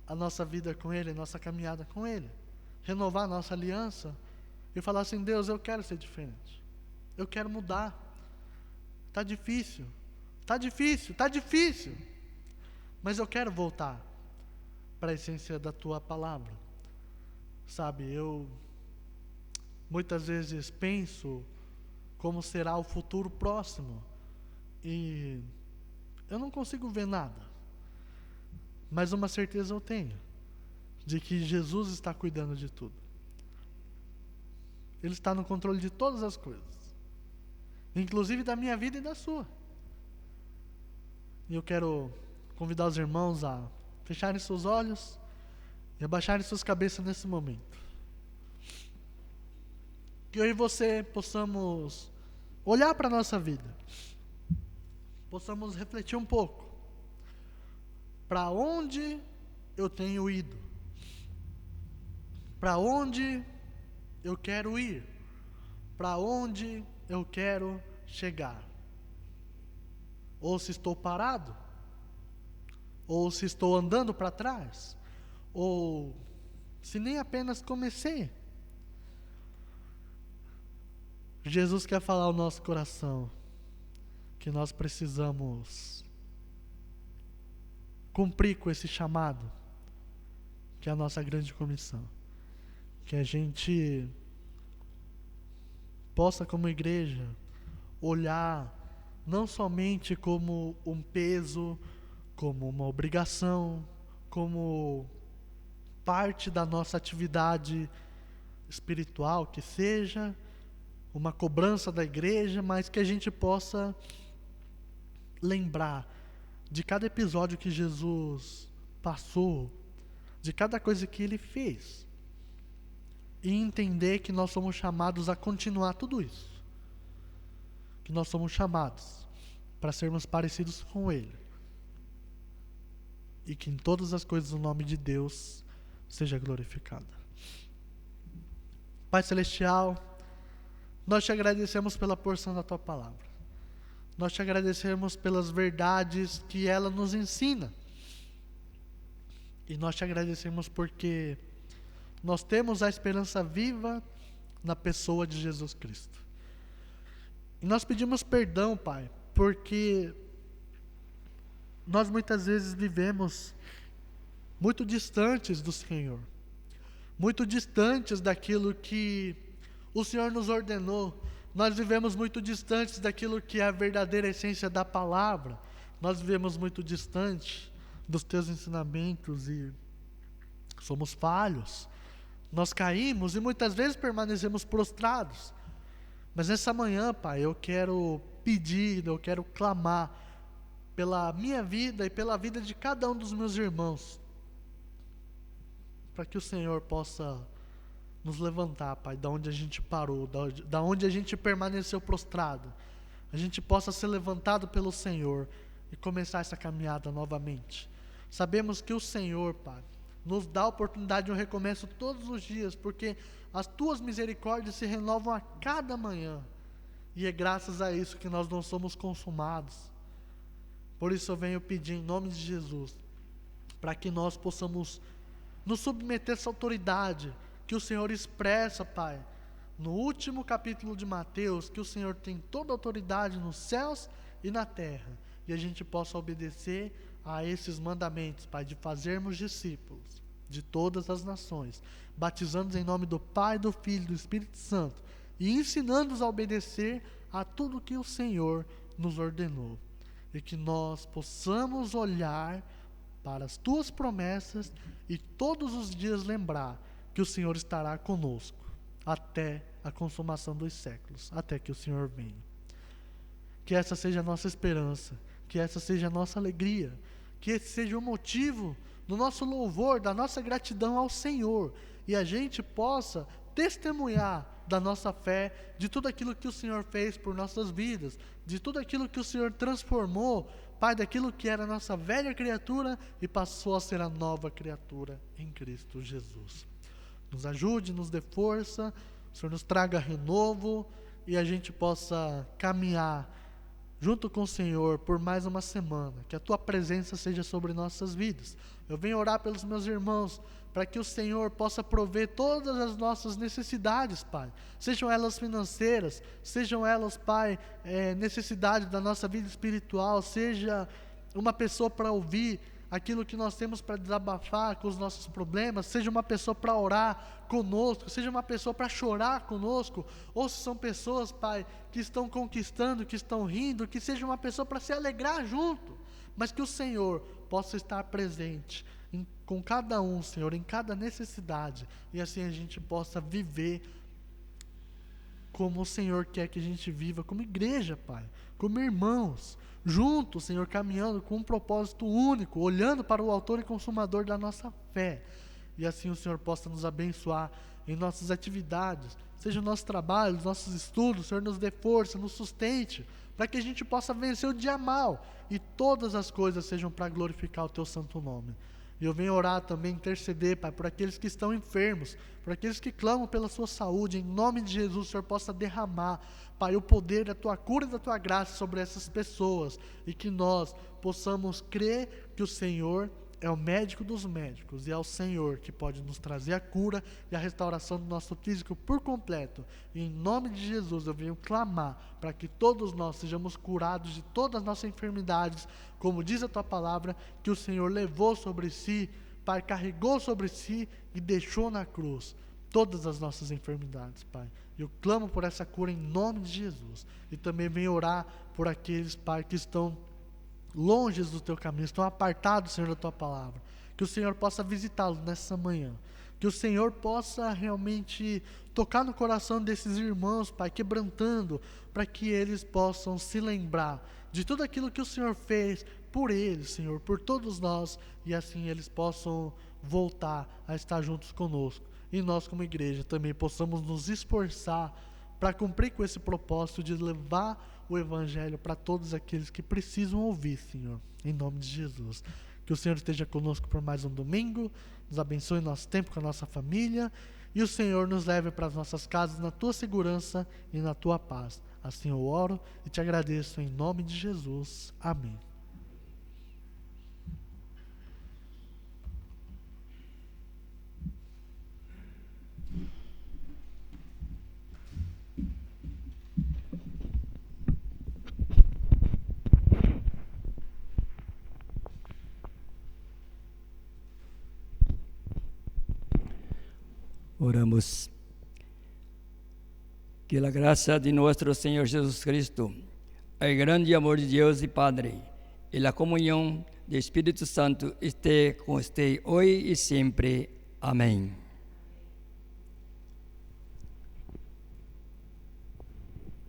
Speaker 2: a nossa vida com Ele, a nossa caminhada com Ele, renovar a nossa aliança e falar assim: Deus, eu quero ser diferente, eu quero mudar. Está difícil, mas eu quero voltar para a essência da Tua palavra. Sabe, eu muitas vezes penso como será o futuro próximo e eu não consigo ver nada, mas uma certeza eu tenho, de que Jesus está cuidando de tudo. Ele está no controle de todas as coisas, inclusive da minha vida e da sua. E eu quero convidar os irmãos a fecharem seus olhos e abaixarem suas cabeças nesse momento. Que eu e você possamos olhar para a nossa vida, possamos refletir um pouco, para onde eu tenho ido, para onde eu quero ir, para onde eu quero chegar. Ou se estou parado, ou se estou andando para trás, ou se nem apenas comecei. Jesus quer falar ao nosso coração que nós precisamos cumprir com esse chamado, que é a nossa grande comissão. Que a gente possa, como igreja, olhar não somente como um peso, como uma obrigação, como parte da nossa atividade espiritual, que seja uma cobrança da igreja, mas que a gente possa lembrar de cada episódio que Jesus passou, de cada coisa que Ele fez, e entender que nós somos chamados a continuar tudo isso, que nós somos chamados para sermos parecidos com Ele, e que em todas as coisas o nome de Deus seja glorificado. Pai Celestial, nós te agradecemos pela porção da Tua palavra. Nós te agradecemos pelas verdades que ela nos ensina. E nós te agradecemos porque nós temos a esperança viva na pessoa de Jesus Cristo. E nós pedimos perdão, Pai, porque nós muitas vezes vivemos muito distantes do Senhor, muito distantes daquilo que o Senhor nos ordenou. Nós vivemos muito distantes daquilo que é a verdadeira essência da palavra. Nós vivemos muito distante dos Teus ensinamentos e somos falhos. Nós caímos e muitas vezes permanecemos prostrados. Mas nessa manhã, Pai, eu quero pedir, eu quero clamar pela minha vida e pela vida de cada um dos meus irmãos, para que o Senhor possa nos levantar, Pai, da onde a gente parou, da onde a gente permaneceu prostrado, a gente possa ser levantado pelo Senhor e começar essa caminhada novamente. Sabemos que o Senhor, Pai, nos dá a oportunidade de um recomeço todos os dias, porque as Tuas misericórdias se renovam a cada manhã, e é graças a isso que nós não somos consumados. Por isso eu venho pedir em nome de Jesus, para que nós possamos nos submeter a essa autoridade que o Senhor expressa, Pai, no último capítulo de Mateus, que o Senhor tem toda a autoridade nos céus e na terra, e a gente possa obedecer a esses mandamentos, Pai, de fazermos discípulos de todas as nações, batizando-os em nome do Pai, do Filho e do Espírito Santo, e ensinando-os a obedecer a tudo que o Senhor nos ordenou, e que nós possamos olhar para as Tuas promessas e todos os dias lembrar que o Senhor estará conosco até a consumação dos séculos, até que o Senhor venha. Que essa seja a nossa esperança, que essa seja a nossa alegria, que esse seja o motivo do nosso louvor, da nossa gratidão ao Senhor, e a gente possa testemunhar da nossa fé, de tudo aquilo que o Senhor fez por nossas vidas, de tudo aquilo que o Senhor transformou, Pai, daquilo que era a nossa velha criatura e passou a ser a nova criatura em Cristo Jesus. Nos ajude, nos dê força, o Senhor nos traga renovo e a gente possa caminhar junto com o Senhor por mais uma semana, que a Tua presença seja sobre nossas vidas. Eu venho orar pelos meus irmãos, para que o Senhor possa prover todas as nossas necessidades, Pai, sejam elas financeiras, sejam elas, Pai, necessidade da nossa vida espiritual, seja uma pessoa para ouvir aquilo que nós temos para desabafar com os nossos problemas, seja uma pessoa para orar conosco, seja uma pessoa para chorar conosco, ou se são pessoas, Pai, que estão conquistando, que estão rindo, que seja uma pessoa para se alegrar junto, mas que o Senhor possa estar presente com cada um, Senhor, em cada necessidade, e assim a gente possa viver como o Senhor quer que a gente viva, como igreja, Pai, como irmãos, juntos, Senhor, caminhando com um propósito único, olhando para o autor e consumador da nossa fé, e assim o Senhor possa nos abençoar em nossas atividades, seja o nosso trabalho, os nossos estudos, o Senhor nos dê força, nos sustente, para que a gente possa vencer o dia mal, e todas as coisas sejam para glorificar o Teu santo nome. E eu venho orar também, interceder, Pai, por aqueles que estão enfermos, por aqueles que clamam pela sua saúde, em nome de Jesus, o Senhor possa derramar, Pai, o poder da Tua cura e da Tua graça sobre essas pessoas, e que nós possamos crer que o Senhor é o médico dos médicos, e é o Senhor que pode nos trazer a cura e a restauração do nosso físico por completo. E em nome de Jesus eu venho clamar para que todos nós sejamos curados de todas as nossas enfermidades, como diz a Tua palavra, que o Senhor levou sobre si, Pai, carregou sobre si e deixou na cruz todas as nossas enfermidades, Pai. Eu clamo por essa cura em nome de Jesus, e também venho orar por aqueles, Pai, que estão longe do Teu caminho, estão apartados, Senhor, da Tua palavra, que o Senhor possa visitá-los nessa manhã, que o Senhor possa realmente tocar no coração desses irmãos, Pai, quebrantando, para que eles possam se lembrar de tudo aquilo que o Senhor fez por eles, Senhor, por todos nós, e assim eles possam voltar a estar juntos conosco, e nós como igreja também possamos nos esforçar para cumprir com esse propósito de levar o Evangelho para todos aqueles que precisam ouvir, Senhor, em nome de Jesus. Que o Senhor esteja conosco por mais um domingo, nos abençoe nosso tempo com a nossa família, e o Senhor nos leve para as nossas casas na Tua segurança e na Tua paz. Assim eu oro e Te agradeço em nome de Jesus. Amém.
Speaker 3: Oramos. Que a graça de nosso Senhor Jesus Cristo, o grande amor de Deus e Padre, e a comunhão do Espírito Santo esteja com você hoje e sempre. Amém.